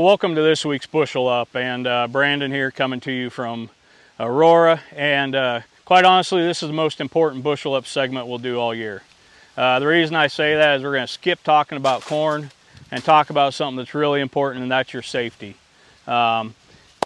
Well, welcome to this week's Bushel Up, and Brandon here coming to you from Aurora, and quite honestly, this is the most important Bushel Up segment we'll do all year. The reason I say that is we're going to skip talking about corn and talk about something that's really important, and that's your safety. I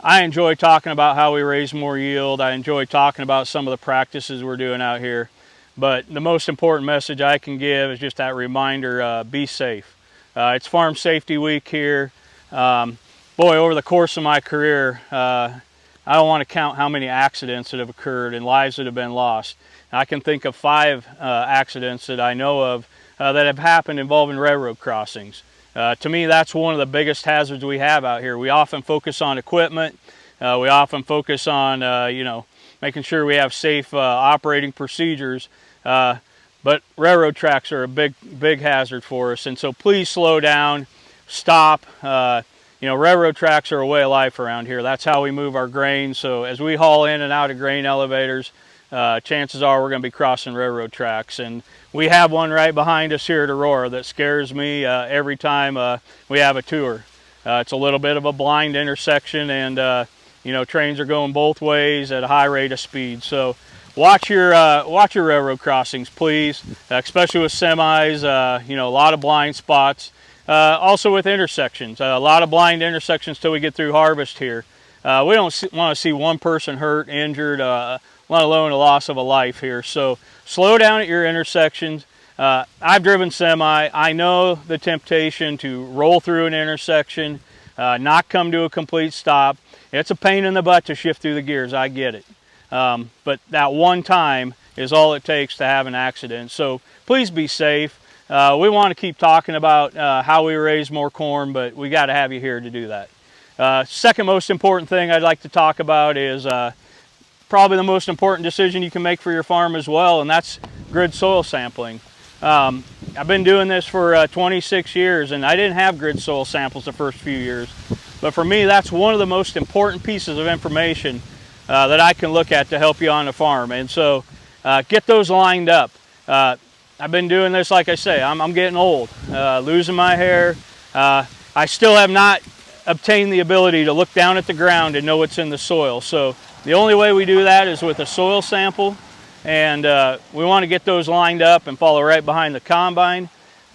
enjoy talking about how we raise more yield. I enjoy talking about some of the practices we're doing out here, but the most important message I can give is just that reminder, be safe. It's Farm Safety Week here. Boy, over the course of my career, I don't want to count how many accidents that have occurred and lives that have been lost. I can think of 5 accidents that I know of that have happened involving railroad crossings. To me, that's one of the biggest hazards we have out here. We often focus on equipment. We often focus on, making sure we have safe operating procedures. But railroad tracks are a big hazard for us. And so please slow down, stop. Railroad tracks are a way of life around here. That's how we move our grain. So as we haul in and out of grain elevators, chances are we're going to be crossing railroad tracks. And we have one right behind us here at Aurora that scares me every time we have a tour. It's a little bit of a blind intersection, and trains are going both ways at a high rate of speed. So watch your railroad crossings, please, especially with semis. A lot of blind spots. Also with intersections, a lot of blind intersections till we get through harvest here. We don't want to see one person hurt, injured, let alone a loss of a life here. So slow down at your intersections. I've driven semi. I know the temptation to roll through an intersection, not come to a complete stop. It's a pain in the butt to shift through the gears, I get it. But that one time is all it takes to have an accident. So please be safe. We want to keep talking about how we raise more corn, but we got to have you here to do that. Second most important thing I'd like to talk about is probably the most important decision you can make for your farm as well, and that's grid soil sampling. I've been doing this for 26 years, and I didn't have grid soil samples the first few years. But for me, that's one of the most important pieces of information that I can look at to help you on the farm. And so get those lined up. I've been doing this, like I say, I'm getting old, losing my hair. I still have not obtained the ability to look down at the ground and know what's in the soil. So the only way we do that is with a soil sample, and we want to get those lined up and follow right behind the combine.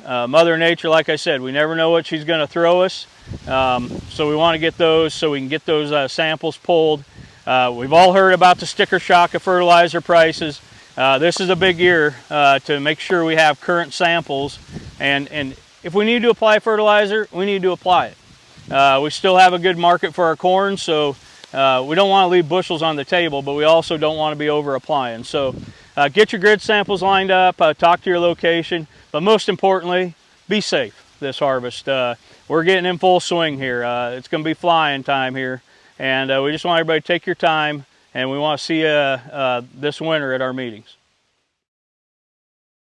Mother Nature, like I said, we never know what she's going to throw us. So we want to get those so we can get those samples pulled. We've all heard about the sticker shock of fertilizer prices. This is a big year to make sure we have current samples, and if we need to apply fertilizer, we need to apply it. We still have a good market for our corn, so we don't want to leave bushels on the table, but we also don't want to be over applying. So get your grid samples lined up, talk to your location, but most importantly, be safe this harvest. We're getting in full swing here. It's going to be flying time here, and we just want everybody to take your time. And we want to see you this winter at our meetings.